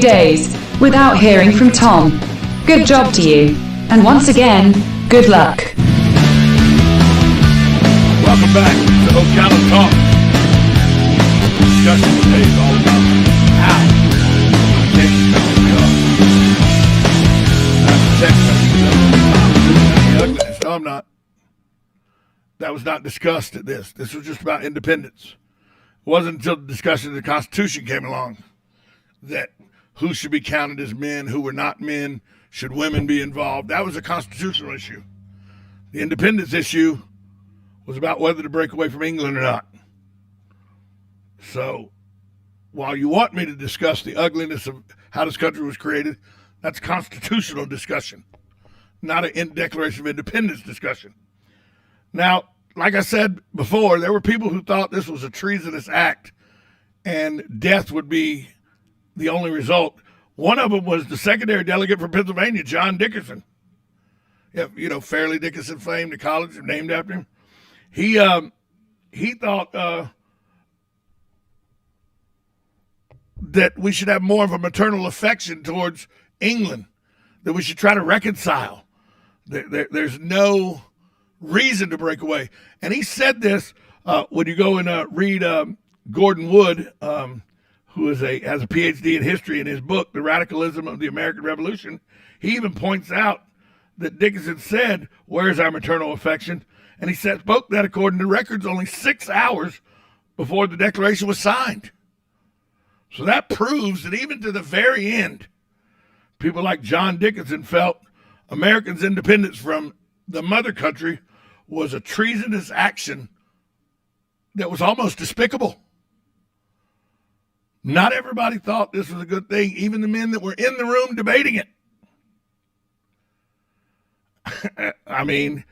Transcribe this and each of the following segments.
days without hearing from Tom. Good job to you. And once again, good luck. Welcome back to Ocala Talk. Discussion today is all about how to protect ugliness. No, I'm not. That was not discussed at this. This was just about independence. It wasn't until the discussion of the Constitution came along that who should be counted as men, who were not men, should women be involved. That was a constitutional issue. The independence issue was about whether to break away from England or not. So while you want me to discuss the ugliness of how this country was created, that's constitutional discussion, not a Declaration of Independence discussion. Now, like I said before, there were people who thought this was a treasonous act and death would be the only result. One of them was the secondary delegate from Pennsylvania, John Dickinson. You know, Fairleigh Dickinson fame, the college named after him. He thought that we should have more of a maternal affection towards England, that we should try to reconcile. There's no reason to break away. And he said this when you go and read Gordon Wood, who has a PhD in history, in his book, The Radicalism of the American Revolution. He even points out that Dickinson said, "Where's our maternal affection?" And he spoke that, according to records, only 6 hours before the Declaration was signed. So that proves that even to the very end, people like John Dickinson felt Americans' independence from the mother country was a treasonous action that was almost despicable. Not everybody thought this was a good thing, even the men that were in the room debating it. I mean,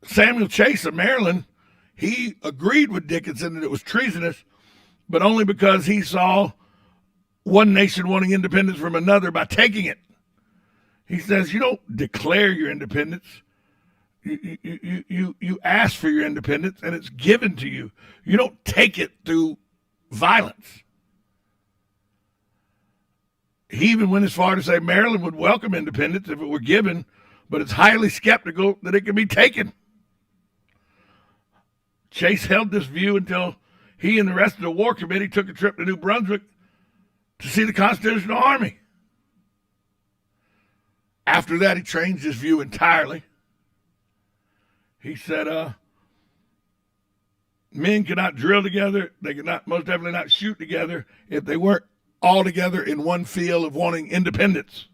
Samuel Chase of Maryland, he agreed with Dickinson that it was treasonous, but only because he saw one nation wanting independence from another by taking it. He says, you don't declare your independence. You ask for your independence, and it's given to you. You don't take it through violence. He even went as far to say Maryland would welcome independence if it were given, but it's highly skeptical that it can be taken. Chase held this view until he and the rest of the War Committee took a trip to New Brunswick to see the Constitutional Army. After that, he changed his view entirely. He said, men cannot drill together. They could not, most definitely not shoot together if they weren't all together in one field of wanting independence.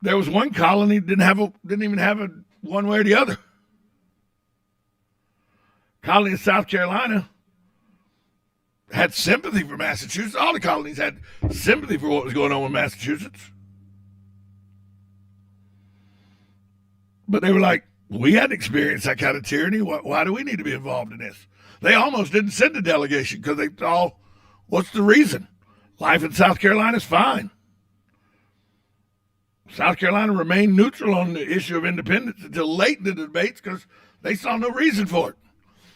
There was one colony that didn't even have a one way or the other. Colony in South Carolina had sympathy for Massachusetts. All the colonies had sympathy for what was going on with Massachusetts. But they were like, we hadn't experienced that kind of tyranny. Why do we need to be involved in this? They almost didn't send a delegation because they thought, what's the reason? Life in South Carolina is fine. South Carolina remained neutral on the issue of independence until late in the debates because they saw no reason for it.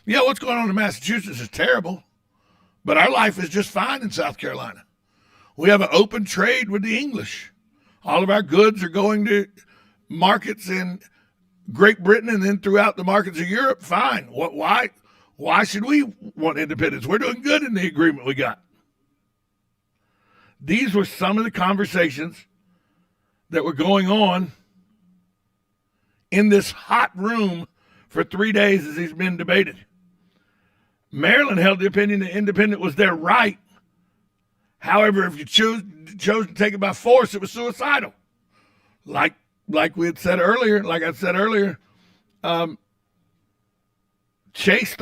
Yeah, what's going on in Massachusetts is terrible, but our life is just fine in South Carolina. We have an open trade with the English. All of our goods are going to markets in Great Britain and then throughout the markets of Europe. Fine. Why should we want independence? We're doing good in the agreement we got. These were some of the conversations that were going on in this hot room for 3 days as these men debated. Maryland held the opinion that independence was their right. However, if you chose to take it by force, it was suicidal. Like we had said earlier, Chase,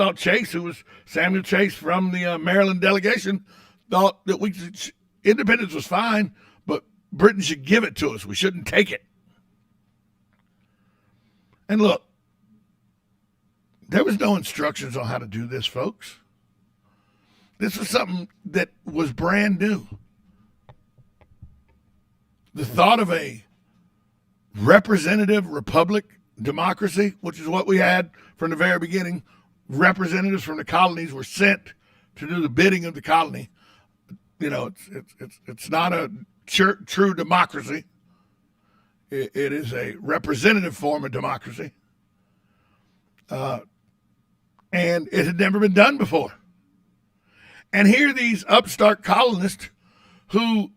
who was Samuel Chase from the Maryland delegation, thought that independence was fine, but Britain should give it to us. We shouldn't take it. And look, there was no instructions on how to do this, folks. This was something that was brand new. The thought of a representative republic democracy, which is what we had from the very beginning. Representatives from the colonies were sent to do the bidding of the colony. it's not a true democracy. It is a representative form of democracy. And it had never been done before. And here these upstart colonists who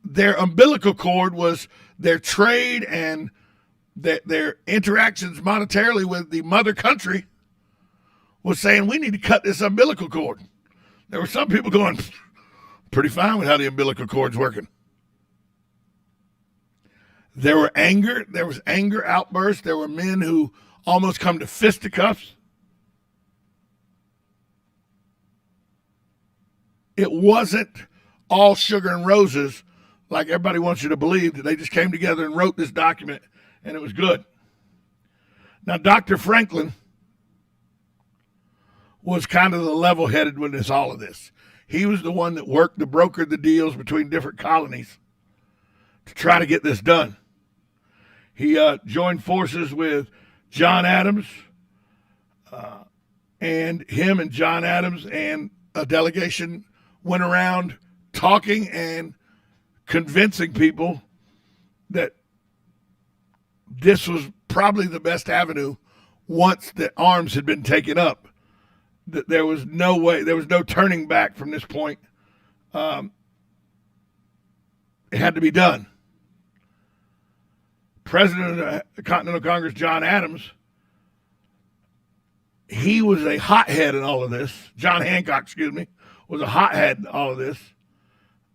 their umbilical cord was their trade and their interactions monetarily with the mother country was saying, we need to cut this umbilical cord. There were some people going, pretty fine with how the umbilical cord's working. There was anger outbursts. There were men who almost come to fisticuffs. It wasn't all sugar and roses like everybody wants you to believe, that they just came together and wrote this document and it was good. Now, Dr. Franklin was kind of the level-headed with all of this. He was the one that brokered the deals between different colonies to try to get this done. He joined forces with John Adams, and him and John Adams and a delegation went around talking and convincing people that this was probably the best avenue once the arms had been taken up, that there was no way, there was no turning back from this point. It had to be done. President of the Continental Congress, John Adams, he was a hothead in all of this. John Hancock, was a hothead in all of this,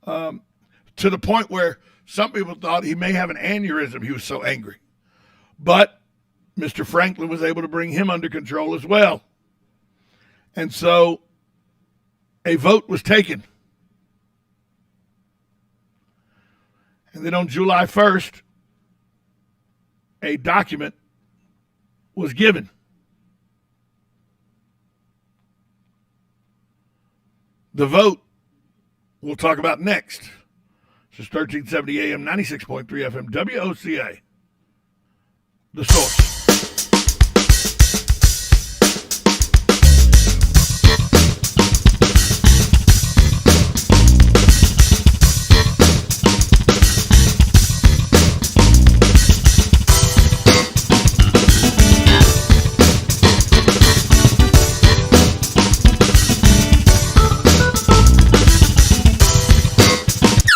to the point where some people thought he may have an aneurysm. He was so angry. But Mr. Franklin was able to bring him under control as well. And so a vote was taken. And then on July 1st, a document was given. The vote we'll talk about next. This is 1370 AM, 96.3 FM, WOCA, The Source.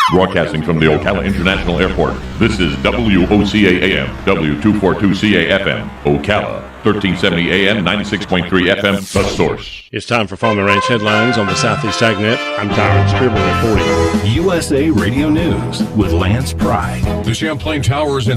Broadcasting from the Ocala International Airport, this is WOCA AM, W242CA FM, Ocala, 1370 AM, 96.3 FM, The Source. It's time for Farm and Ranch Headlines on the Southeast AgNet. I'm Darren Scribble reporting. USA Radio News with Lance Pride. The Champlain Towers